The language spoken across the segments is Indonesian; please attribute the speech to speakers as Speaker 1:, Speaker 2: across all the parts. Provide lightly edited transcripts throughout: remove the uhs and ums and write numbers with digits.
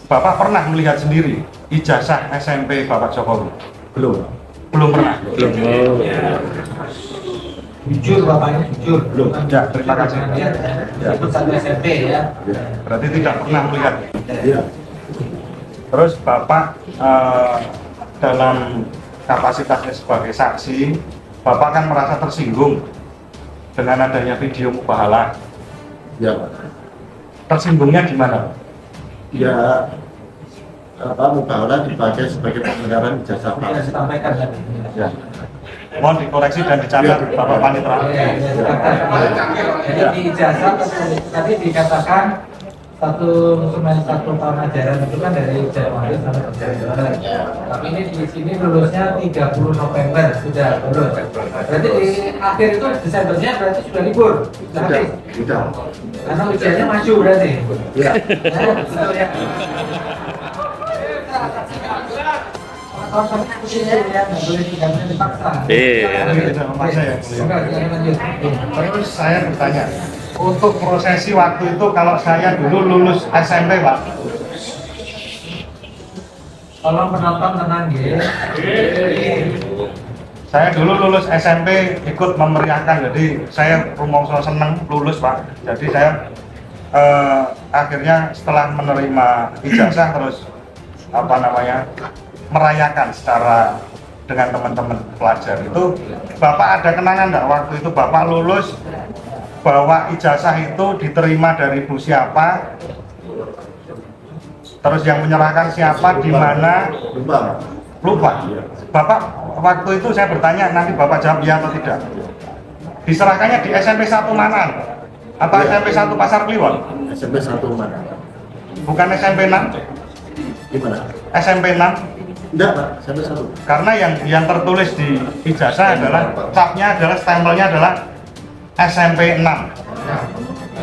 Speaker 1: Bapak pernah melihat sendiri ijazah SMP Bapak Jokowi?
Speaker 2: Belum.
Speaker 1: Belum pernah?
Speaker 2: Belum.
Speaker 3: Jujur bapaknya, jujur.
Speaker 2: Belum.
Speaker 1: Ya, terima kasih.
Speaker 3: Ya, ikut satu SMP ya.
Speaker 1: Berarti tidak pernah melihat.
Speaker 2: Iya.
Speaker 1: Terus Bapak dalam kapasitasnya sebagai saksi, Bapak kan merasa tersinggung dengan adanya video mubahalah.
Speaker 2: Ya, Pak.
Speaker 1: Tersinggungnya gimana?
Speaker 2: Ya, mubahalah dipakai sebagai pembenaran ijazah
Speaker 3: Yang
Speaker 2: palsu.
Speaker 3: disampaikan tadi.
Speaker 1: Ya. Mohon dikoreksi dan dicatat Bapak Panitra.
Speaker 3: Jadi di ijazah tadi dikatakan satu tahun ajaran itu kan dari Januari sampai September. Tapi ini di sini lulusnya 30 November sudah lulus. Berarti di akhir itu Desembernya berarti sudah libur.
Speaker 2: Sudah.
Speaker 3: Karena ujiannya maju berarti.
Speaker 2: Ya.
Speaker 3: Betul ya. Kalau aku sini ya, nggak boleh tinggalnya dipaksa.
Speaker 1: Tidak memaksa ya, Mulia.
Speaker 3: Enggak, jangan lanjut.
Speaker 1: Terus saya bertanya, untuk prosesi waktu itu kalau saya dulu lulus SMP Pak,
Speaker 3: Tolong penonton tenang ya.
Speaker 1: saya dulu lulus SMP ikut memeriahkan, jadi saya rumongso seneng lulus Pak. Jadi saya akhirnya setelah menerima ijazah terus merayakan secara dengan teman-teman pelajar. Itu Bapak ada kenangan nggak waktu itu Bapak lulus bahwa ijazah itu diterima dari Bu siapa, terus yang menyerahkan siapa, di mana? Lupa. Bapak waktu itu saya bertanya, nanti Bapak jawab ya atau tidak. Diserahkannya di SMP 1 mana? Apa SMP 1 Pasar Kliwon?
Speaker 2: SMP 1 mana?
Speaker 1: Bukan SMP 6?
Speaker 2: Gimana?
Speaker 1: SMP 6?
Speaker 2: Enggak, Pak. SMP 1.
Speaker 1: Karena yang tertulis di ijazah adalah capnya adalah stempelnya adalah SMP 6.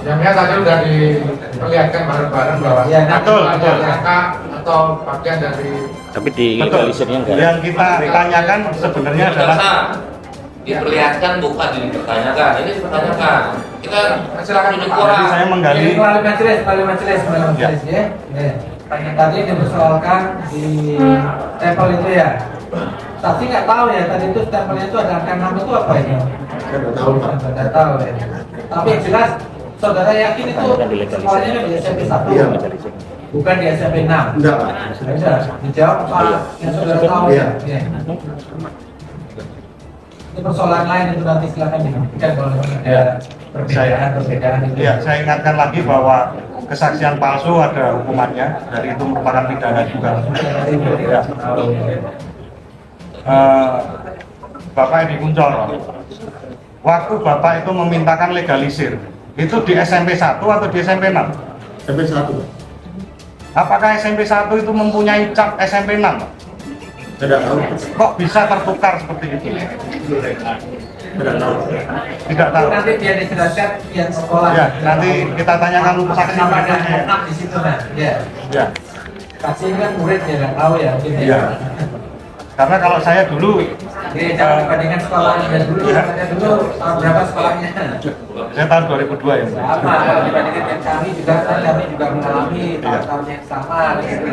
Speaker 4: Jamnya tadi udah diperlihatkan bareng-bareng bahwa
Speaker 3: Ya,
Speaker 1: betul.
Speaker 4: atau bagian dari
Speaker 5: Tapi di
Speaker 1: Betul.
Speaker 5: legalisirnya enggak.
Speaker 1: Yang kita tanyakan sebenarnya adalah
Speaker 6: diperlihatkan bukan dipertanyakan. Ini dipertanyakan. Kita
Speaker 4: silakan
Speaker 6: tunjuk
Speaker 1: jadi
Speaker 6: orang.
Speaker 1: saya menggali.
Speaker 3: Ini melalui majelis ya. Ya. Tadi dipersoalkan di stempel itu ya. Tapi nggak tahu ya tadi itu stempelnya itu ada angka 6 itu apa ini?
Speaker 2: Saya nggak tahu, Pak.
Speaker 3: Nggak tahu ya. Tapi yang jelas saudara yakin itu sekolahnya di SMP 1
Speaker 2: Iya.
Speaker 3: bukan di SMP 6.
Speaker 2: Enggak, Pak.
Speaker 3: Sudah dijawab apa yang saudara tahu
Speaker 2: Iya.
Speaker 3: ya. Ini persoalan lain itu nanti silakan dibuktikan kalau ada perbedaan itu.
Speaker 1: Ya, saya ingatkan lagi bahwa kesaksian palsu ada hukumannya, dari itu merupakan pidana juga. Ya. Bapak Edi Kuncoro, waktu Bapak itu memintakan legalisir, itu di SMP 1 atau di SMP 6?
Speaker 2: SMP 1.
Speaker 1: Apakah SMP 1 itu mempunyai cap SMP 6?
Speaker 2: Tidak tahu.
Speaker 1: Kok bisa tertukar seperti itu?
Speaker 2: Tidak tahu.
Speaker 1: Tidak tahu.
Speaker 3: Nanti biar dijelaskan pihak sekolah.
Speaker 1: Ya, nanti kita tanyakan untuk saksi
Speaker 3: Kenapa ada
Speaker 1: berikutnya.
Speaker 3: enak di situ nah? Ya.
Speaker 1: Ya,
Speaker 3: Saksi ini kan murid ya nggak tahu ya mungkin ya.
Speaker 1: Iya. Karena kalau saya dulu,
Speaker 3: Jadi jangan dibandingkan sekolahnya dan dulu,
Speaker 1: Iya.
Speaker 3: ada dulu tahun berapa sekolahnya?
Speaker 1: saya tahun 2002 ya.
Speaker 3: Sama, kalau dibandingkan dengan kami juga kan kami juga mengalami
Speaker 1: Iya.
Speaker 3: tahun-tahun yang sama gitu.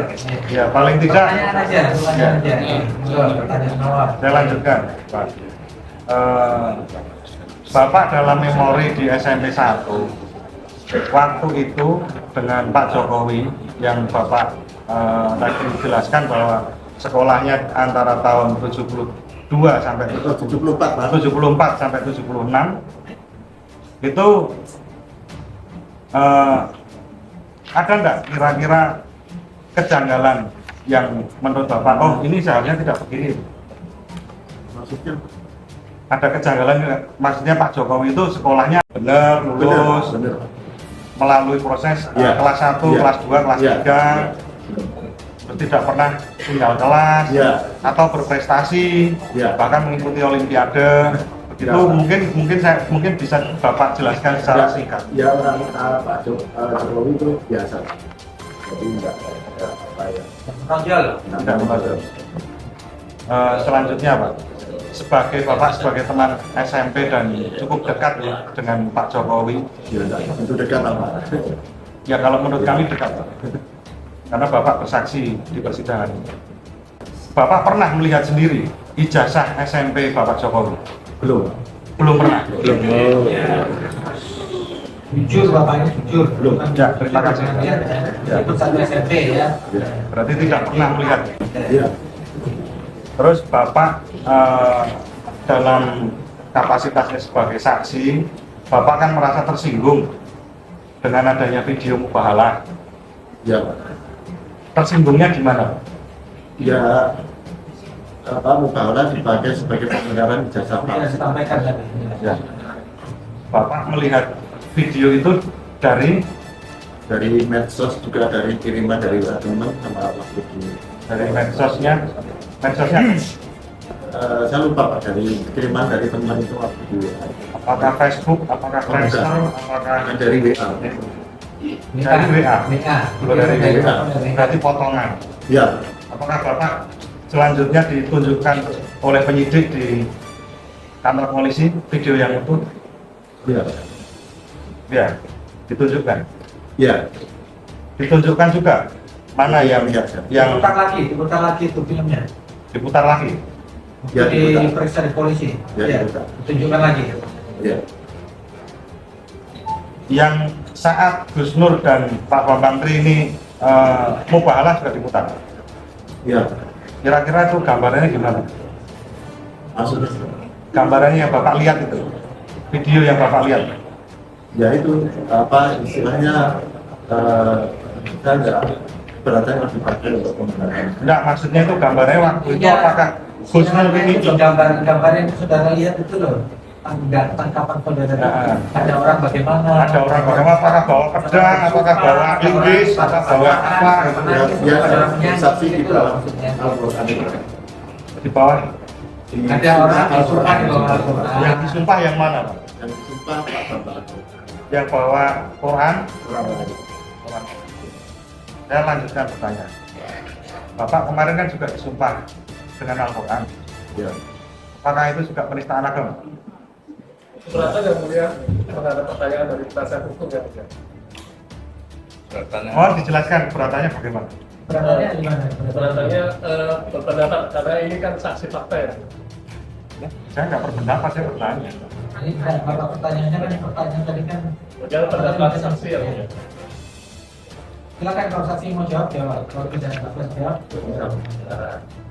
Speaker 1: Ya, paling tidak.
Speaker 3: Pertanyaan aja, pertanyaan aja. Pertanyaan awal.
Speaker 1: Saya lanjutkan, Pak. Bapak dalam memori di SMP 1, waktu itu dengan Pak Jokowi yang Bapak tadi jelaskan bahwa sekolahnya antara tahun 72 sampai
Speaker 2: 74, Pak.
Speaker 1: 74 sampai 76 itu ada nggak kira-kira kejanggalan yang menurut Bapak, oh ini seharusnya tidak begini?
Speaker 2: Maksudnya
Speaker 1: Ada kejanggalan nggak? Maksudnya Pak Jokowi itu sekolahnya benar, lulus,
Speaker 2: benar.
Speaker 1: melalui proses
Speaker 2: Ya.
Speaker 1: kelas 1,
Speaker 2: Ya.
Speaker 1: kelas 2, kelas
Speaker 2: Ya.
Speaker 1: 3, terus tidak pernah tinggal kelas,
Speaker 2: Ya.
Speaker 1: atau berprestasi,
Speaker 2: Ya.
Speaker 1: bahkan mengikuti olimpiade. Begitu
Speaker 2: Ya.
Speaker 1: mungkin bisa Bapak jelaskan secara singkat.
Speaker 2: Ya, orang Pak Jokowi itu biasa. Jadi enggak ada apa ya.
Speaker 3: Nonjol.
Speaker 1: Tidak menonjol. Selanjutnya Pak, sebagai teman SMP dan cukup dekat ya dengan Pak Jokowi.
Speaker 2: Ya, enggak. Itu dekat apa?
Speaker 1: Ya kalau menurut kami dekat Pak. karena Bapak bersaksi di persidangan. Bapak pernah melihat sendiri ijazah SMP Bapak Jokowi?
Speaker 2: Belum.
Speaker 1: Belum pernah?
Speaker 2: Belum.
Speaker 3: Jujur bapaknya jujur.
Speaker 2: Belum.
Speaker 1: Ya, terima kasih.
Speaker 3: Ikut satu SMP ya.
Speaker 2: Ya.
Speaker 1: Berarti tidak pernah melihat.
Speaker 2: Iya.
Speaker 1: Terus Bapak dalam kapasitasnya sebagai saksi, Bapak kan merasa tersinggung dengan adanya video mubahalah.
Speaker 2: Ya, Pak.
Speaker 1: Tersinggungnya gimana?
Speaker 2: Ya, mubahalah dipakai sebagai pembenaran ijazah
Speaker 3: Yang
Speaker 2: palsu.
Speaker 3: disampaikan tadi.
Speaker 1: Ya. Bapak melihat video itu dari
Speaker 2: medsos, juga dari kiriman dari teman sama waktu di
Speaker 1: medsosnya.
Speaker 2: saya lupa Pak, dari kiriman dari teman itu waktu di
Speaker 1: Apakah Facebook, apakah Friendster, apakah
Speaker 2: dari WA.
Speaker 1: dari WA?
Speaker 3: WA.
Speaker 1: Oh, dari
Speaker 2: WA.
Speaker 1: Berarti potongan.
Speaker 2: Ya,
Speaker 1: Apakah Bapak selanjutnya ditunjukkan oleh penyidik di kantor polisi video yang utuh?
Speaker 2: ya,
Speaker 1: Ya, ditunjukkan.
Speaker 2: ya.
Speaker 1: Ditunjukkan juga mana yang
Speaker 3: Diputar lagi itu filmnya.
Speaker 1: diputar lagi.
Speaker 2: Ya, diputar.
Speaker 3: Diperiksa di polisi.
Speaker 2: Ya,
Speaker 3: Ya,
Speaker 2: diputar.
Speaker 3: ditunjukkan lagi.
Speaker 2: Ya,
Speaker 1: Yang saat Gus Nur dan Pak Bambang Tri ini mubahalah juga diputar.
Speaker 2: ya.
Speaker 1: Kira-kira itu gambarannya gimana?
Speaker 2: Maksudnya,
Speaker 1: Gambarannya yang Bapak lihat itu, video yang Bapak lihat.
Speaker 2: ya itu istilahnya kita nggak berarti harus dipakai untuk pembenaran.
Speaker 1: Enggak, maksudnya itu gambarnya waktu itu apakah Gus Nur ini
Speaker 3: itu gambar yang saudara lihat itu loh. Tangkapan saudara.
Speaker 1: Ya.
Speaker 3: Ada orang bagaimana?
Speaker 1: ada orang bagaimana, apakah bawa pedang, apakah bawa linggis, apakah bawa apa gitu.
Speaker 2: Ya, saksi di dalam Al-Quran itu.
Speaker 1: Di bawah
Speaker 3: Ada orang disumpah di bawah Al-Quran.
Speaker 1: yang disumpah yang mana, Pak?
Speaker 2: Yang disumpah Pak Bambang.
Speaker 1: Yang bawa Quran?
Speaker 2: Orang lain.
Speaker 1: Quran. Saya lanjutkan pertanyaan. Bapak kemarin kan juga disumpah dengan Al-Quran.
Speaker 2: Ya.
Speaker 1: Apakah itu juga penistaan agama?
Speaker 5: Keberatan yang mulia terhadap pertanyaan dari penasihat hukum ya.
Speaker 6: Kelihatannya.
Speaker 1: Mohon dijelaskan keberatannya bagaimana?
Speaker 3: Beratannya di mana?
Speaker 5: Keberataannya berpendapat karena ini kan saksi fakta ya.
Speaker 1: Saya nggak berpendapat, saya bertanya.
Speaker 3: Ini bapak pertanyaannya kan pertanyaan tadi kan.
Speaker 5: Jangan pendapat saksi ya. Mulia.
Speaker 3: Silakan kalau saksi mau jawab jawab. Kalau tidak dapat jawab.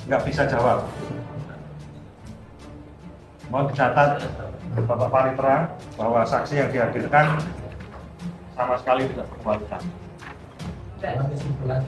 Speaker 1: Nggak bisa jawab. Mohon dicatat Bapak Panitera bahwa saksi yang dihadirkan sama sekali tidak berkualitas.
Speaker 3: Kesimpulan.